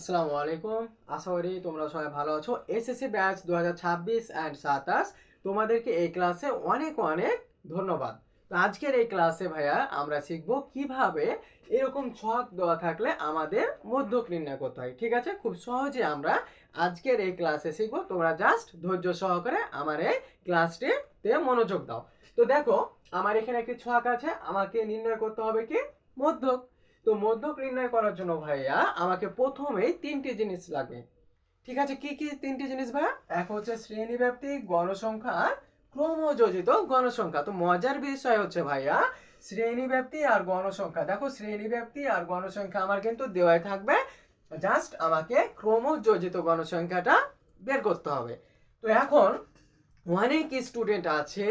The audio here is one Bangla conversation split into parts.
আসসালামু আলাইকুম। আশা করি তোমরা সবাই ভালো আছো। এসএসসি ব্যাচ 2026 অ্যান্ড 27 তোমাদেরকে এই ক্লাসে অনেক অনেক ধন্যবাদ। তো আজকের এই ক্লাসে ভাইয়া আমরা শিখব কিভাবে এরকম ছক দেওয়া থাকলে আমাদের মধ্যক নির্ণয় করতে হয়। ঠিক আছে, খুব সহজে আমরা আজকের এই ক্লাসে শিখব। তোমরা জাস্ট ধৈর্য সহকারে আমার এই ক্লাসটিতে মনোযোগ দাও। তো দেখো, আমার এখানে একটি ছক আছে, আমাকে নির্ণয় করতে হবে কি মধ্যক। তো মধ্যক নির্ণয় করার জন্য ভাইয়া আমাকে প্রথমেই তিনটি জিনিস লাগবে। ঠিক আছে, কি কি তিনটি জিনিস ভাইয়া? এক হচ্ছে শ্রেণীব্যাপ্তিক গণসংখ্যা আর ক্রমযোজিত গণসংখ্যা। তো মজার বিষয় হচ্ছে ভাইয়া শ্রেণীব্যাপ্তি আর গণসংখ্যা। দেখো, শ্রেণীব্যাপ্তি আর গণসংখ্যা আমার কিন্তু দেওয়াই থাকবে, জাস্ট আমাকে ক্রমযোজিত গণসংখ্যাটা বের করতে হবে। তো এখন অনেক স্টুডেন্ট আছে,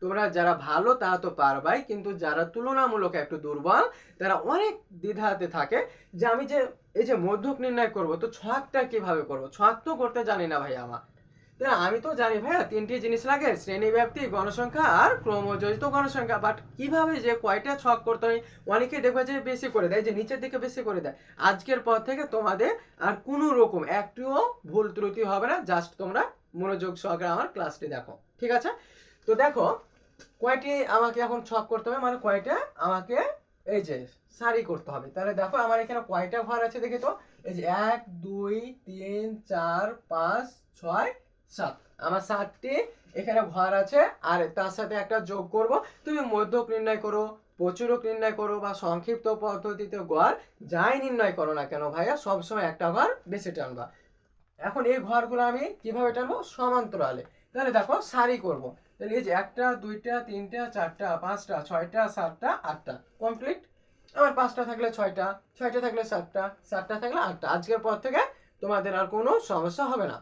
তোমরা যারা ভালো তারা তো পারবাই, কিন্তু যারা তুলনামূলক একটু দুর্বল তারা অনেক দ্বিধাতে থাকে যে আমি যে এই যে মধ্যক নির্ণয় করব, তো ছকটা কিভাবে করব? ছক তো করতে জানি না ভাই আমার। আমি তো জানি ভাইয়া তিনটি জিনিস লাগে, শ্রেণীব্যাপ্তি, গণসংখ্যা আর ক্রমযোজিত গণসংখ্যা, বাট কিভাবে যে কয়টা ছক করতে হয় অনেকে দেখবে যে বেশি করে দেয়, যে নিচের দিকে বেশি করে দেয়। আজকের পর থেকে তোমাদের আর কোনো রকম একটুও ভুল ত্রুটি হবে না, জাস্ট তোমরা মনোযোগ সহকারে আমার ক্লাসটি দেখো। ঠিক আছে, তো দেখো কয়টি আমাকে এখন ছক করতে হবে, মানে কয়টা আমাকে এই যে সারি করতে হবে। তাহলে দেখো আমার এখানে কয়টা ঘর আছে দেখি তো। এই যে 1 2 3 4 5 6 7, আমার 7টি এখানে ঘর আছে। আর তার সাথে একটা যোগ করব। তুমি মধ্যক নির্ণয় করো, প্রচুরক নির্ণয় করো, বা সংক্ষিপ্ত পদ্ধতিতে গড় যাই নির্ণয় করো না কেন ভাইয়া, সবসময় একটা ঘর বেশি টানবা। এখন এই ঘরগুলো আমি কিভাবে টানবো? সমান্তরালে। তাহলে দেখো সারি করব। তাহলে এই যে 1টা 2টা 3টা 4টা 5টা 6টা 7টা 8টা কমপ্লিট। আমার 5টা থাকলে 6টা, 6টা থাকলে 7টা, 7টা থাকলে 8টা। আজকের পর থেকে তোমাদের আর কোনো সমস্যা হবে না।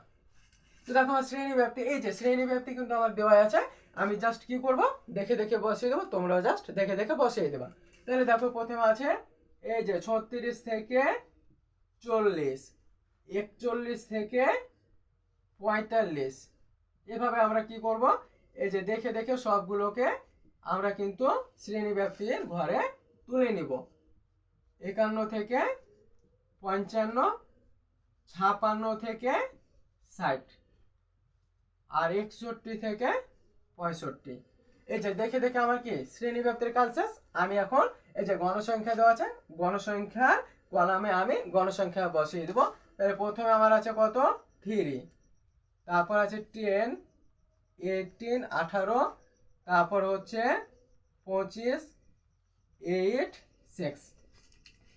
তো দেখো আমার শ্রেণী ব্যাপ্তি, এই যে শ্রেণী ব্যাপ্তি কিন্তু আমার দেওয়া আছে। আমি জাস্ট কি করব, দেখে দেখে বসিয়ে দেবো, তোমরাও জাস্ট দেখে দেখে বসিয়ে দেবা। তাহলে দেখো প্রথমে আছে এই যে 36 থেকে 40, 41 থেকে 45। এভাবে আমরা কি করব, এই যে দেখে দেখে সবগুলোকে আমরা কিন্তু শ্রেণীব্যাপ্তির ঘরে তুলে নিব। 51 থেকে 55, 56 থেকে 60, আর 61 থেকে 65। এই যে দেখে দেখে আমার কি শ্রেণীব্যাপ্তির কাজ শেষ। আমি এখন এই যে গণসংখ্যা দেওয়া আছে, গণসংখ্যার কলামে আমি গণসংখ্যা বসিয়ে দেব। তাহলে প্রথমে আমার আছে কত? 3, তারপর আছে 10, 18, 18, তারপর হচ্ছে 25, 8, 6।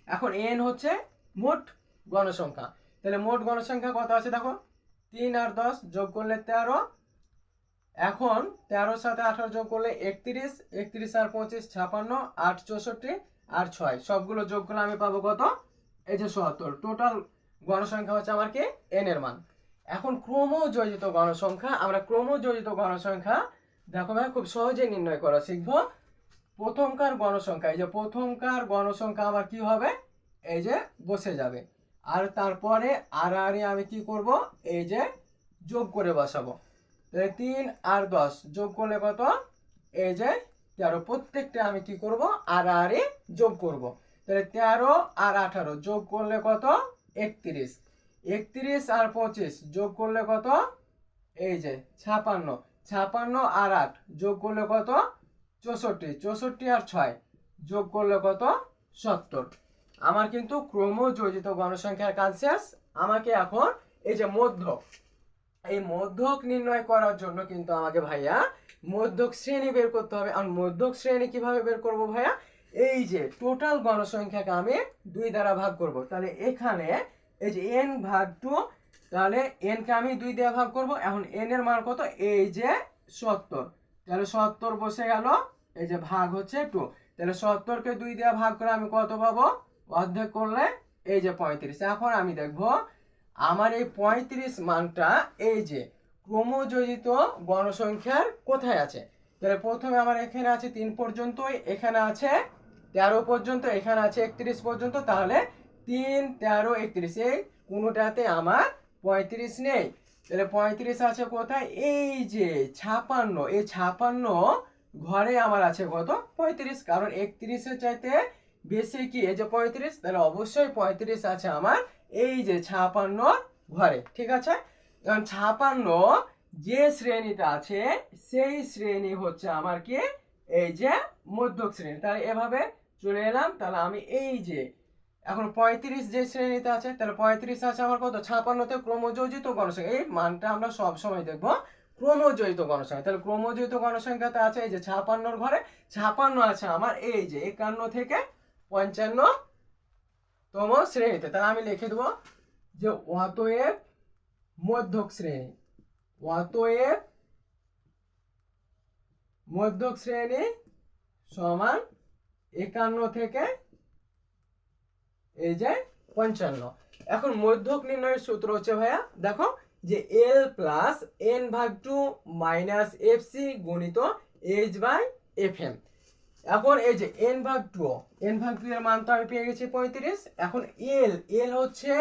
এখন n হচ্ছে মোট গণসংখ্যা। তাহলে মোট গণসংখ্যা কত আছে দেখো, 3 আর 10 যোগ করলে 13। এখন 13 সাথে 18 যোগ করলে 31, 31 আর 25 56, 8 64 আর 6 সবগুলো যোগ করলে আমি পাবো কত? এই যে 77। টোটাল গণসংখ্যা হচ্ছে আমার কি n এর মান। এখন ক্রমযোজিত গণসংখ্যা, আমরা ক্রমযোজিত গণসংখ্যা দেখো ভাই খুব সহজেই নির্ণয় করা শিখবো। প্রথমকার গণসংখ্যা, এই যে প্রথমকার গণসংখ্যা আমার কি হবে, এই যে বসে যাবে। আর তারপরে আর আমি কি করব, এই যে যোগ করে বসাবো। 3 আর 10 যোগ করলে কত? এই যে 13। প্রত্যেকটা আমি কি করব, আর যোগ করব। তাহলে 13 আর 18 যোগ করলে কত? 31। 31 আর 25 যোগ করলে কত? এই যে 56। 56 আর 8 যোগ করলে কত? 64। 64 আর 6 যোগ করলে কত? 70। আমার কিন্তু ক্রমযোজিত গণসংখ্যার কাজ শেষ। আমাকে এখন এই যে মধ্যক, এই মধ্যক নির্ণয় করার জন্য কিন্তু আমাকে ভাইয়া মধ্যক শ্রেণী বের করতে হবে। আর মধ্যক শ্রেণী কিভাবে বের করব ভাইয়া? এই যে টোটাল গণসংখ্যাকে আমি 2 দ্বারা ভাগ করব। তাহলে এখানে এই যে n ভাগ 2, তাহলে n কে আমি 2 দিয়ে ভাগ করব। এখন n এর মান কত? এই যে 70। তাহলে 70 বসে গেল, এই যে ভাগ হচ্ছে 2। তাহলে 70 কে 2 দিয়ে ভাগ করে আমি কত পাবো? অর্ধেক করলে এই যে 35। এখন আমি দেখব আমার এই 35 মানটা এই যে ক্রমযোজিত গণসংখ্যার কোথায় আছে। তাহলে প্রথমে আমার এখানে আছে 3 পর্যন্ত, এখানে আছে 13 পর্যন্ত, এখানে আছে 31 পর্যন্ত। তাহলে 3 13 31, এই কোনোটাতে আমার 35 নেই। তাহলে 35 আছে কোথায়? এই যে 56। এই 56 ঘরে আমার আছে কত? 35, কারণ 31 এর চাইতে বেশি কি এই যে 35। তাহলে অবশ্যই 35 আছে আমার এই যে 56 ঘরে, ঠিক আছে। কারণ 56 যে শ্রেণীতে আছে সেই শ্রেণী হচ্ছে আমার কি এই যে মধ্যক শ্রেণী। তাহলে এভাবে চলে এলাম। তাহলে আমি এই যে এখন 35 যে শ্রেণীতে আছে, তাহলে 35 আছে আমার কত 56তে ক্রমযোজিত গণসংখ্যা। এই মানটা আমরা সব সময় দেখবো ক্রমযোজিত গণসংখ্যা। তাহলে ক্রমযোজিত গণসংখ্যাতে আছে এই যে 56 ঘরে 56 আছে আমার এই যে 51 থেকে 55তম শ্রেণীতে। তাহলে আমি লিখে দেবো যে অতএব মধ্যক শ্রেণী, অতএব মধ্যক শ্রেণী সমান 51 থেকে এই যে 55। এখন মধ্যক নির্ণয়ের সূত্র হচ্ছে ভাইয়া দেখো যে L প্লাস N ভাগ 2 মাইনাস FC গুণিত H বাই FM। এখন এই যে N ভাগ 2 এর মান তো আমি পেয়ে গেছি 35। এখন L হচ্ছে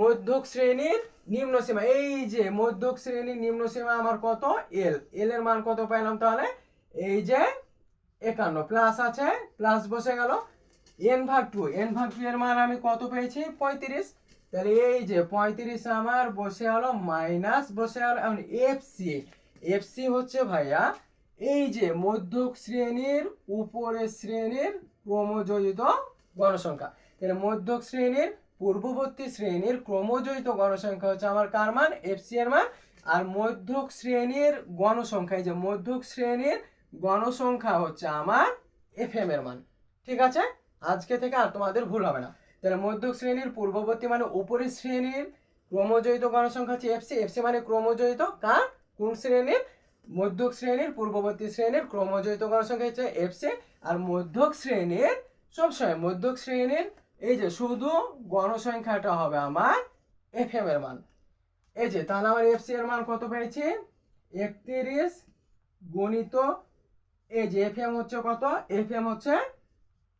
মধ্যক শ্রেণীর নিম্ন সীমা। এই যে মধ্যক শ্রেণীর নিম্ন সীমা আমার কত L এর মান কত পেলাম, তাহলে এই যে 51 প্লাস আছে প্লাস বসে গেল। n ভাগ 2 এর মান আমি কত পেয়েছি 35। তাহলে এই যে 35 আমার বসে গেল মাইনাস বসে গেল। এখন এফসি হচ্ছে ভাইয়া এই যে মধ্যক শ্রেণীর উপরের শ্রেণীর ক্রমযোজিত গণসংখ্যা। তাহলে মধ্যক শ্রেণীর পূর্ববর্তী শ্রেণীর ক্রমযোজিত গণসংখ্যা হচ্ছে আমার কার মান এফসি এর মান। আর মধ্যক শ্রেণীর গণসংখ্যা, এই যে মধ্যক শ্রেণীর গণসংখ্যা হচ্ছে আমার এফএম এর মান, ঠিক আছে। আজকে থেকে আর তোমাদের ভুল হবে না। তাহলে মধ্যক শ্রেণীর পূর্ববর্তী মানে উপরের শ্রেণীর ক্রমযোজিত গণসংখ্যা হচ্ছে এফসি মানে ক্রমযোজিত কার কোন শ্রেণীর মধ্যক শ্রেণীর পূর্ববর্তী শ্রেণীর ক্রমযোজিত গণসংখ্যা হচ্ছে এফসি। আর মধ্যক শ্রেণীর সবসময় মধ্যক শ্রেণীর এই যে শুধু গণসংখ্যাটা হবে আমার এফএম এর মান। এই যে তাহলে আমার এফসি এর মান কত পেয়েছি 31 গুণিত এই যে এফএম হচ্ছে কত, এফএম হচ্ছে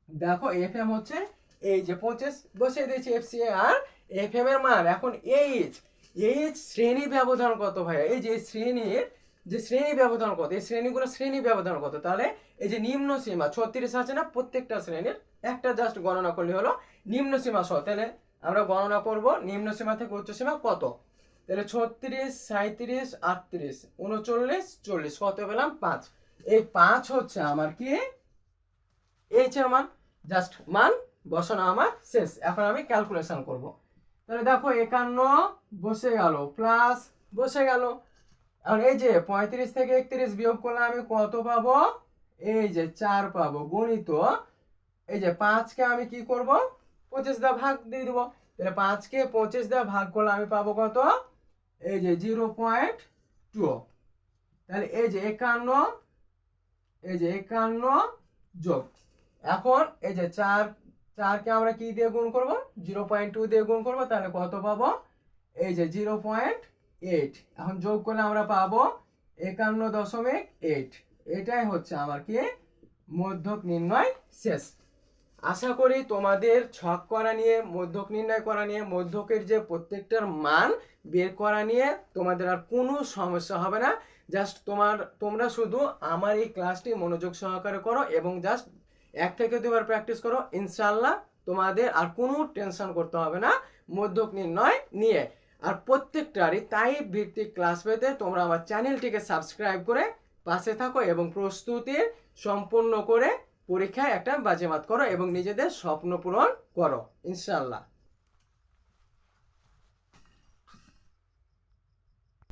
দেখো এফএম হচ্ছে এই যে 25 বসিয়ে দিয়েছি এফসি। আর এফএম এর মান এখন এইচ শ্রেণী ব্যবধান কত ভাই, এই যে শ্রেণীর যে শ্রেণী ব্যবধান কত, এই শ্রেণীগুলো শ্রেণী ব্যবধান কত। তাহলে এই যে নিম্ন সীমা 36 আছে না, প্রত্যেকটা শ্রেণীর একটা জাস্ট গণনা করলে হলো নিম্ন সীমা সহ। তাহলে আমরা গণনা করব নিম্ন সীমা থেকে উচ্চ সীমা কত। তাহলে 36 37 38 39 40 কত পেলাম 5। এই 5 হচ্ছে আমার কি এইচ এর মান। জাস্ট মান বসানো আমার শেষ। এখন আমি ক্যালকুলেশন করব। তাহলে দেখো 51 বসে গেল প্লাস বসে গেল। এখন এই যে 35 থেকে 31 বিয়োগ করলে আমি কত পাবো, এই যে 4 পাবো গুণিত এই যে 5 কে আমি কি করব 25 দ্বারা ভাগ দিয়ে দেবো। তাহলে 5 কে 25 দ্বারা ভাগ করলে আমি পাবো কত, এই যে 0.2। তাহলে এই যে 51 এই যে 51 যোগ এখন এই যে 4 কে আমরা কি দিয়ে গুণ করব 0.2 দিয়ে গুণ করব। তাহলে কত পাবো, এই যে 0.8। এখন যোগ করলে আমরা পাবো 51.8। এটাই হচ্ছে আমার কি মধ্যক নির্ণয় শেষ। আশা করি তোমাদের ছক করা নিয়ে মধ্যক নির্ণয় করা নিয়ে মধ্যকের যে প্রত্যেকটার মান বের করা নিয়ে তোমাদের আর কোনো সমস্যা হবে না। জাস্ট তোমরা শুধু আমার এই ক্লাসটি মনোযোগ সহকারে করো এবং জাস্ট 1 থেকে 2 বার প্র্যাকটিস করো, ইনশাআল্লাহ তোমাদের আর কোনো টেনশন করতে হবে না মধ্যক নির্ণয় নিয়ে। আর প্রত্যেকটারই টাইপ ভিত্তিক ক্লাস পেতে তোমরা আমার চ্যানেলটিকে সাবস্ক্রাইব করে পাশে থাকো এবং প্রস্তুতি সম্পূর্ণ করে পরীক্ষায় একটা বাজিমাত করো এবং নিজেদের স্বপ্ন পূরণ করো ইনশাআল্লাহ।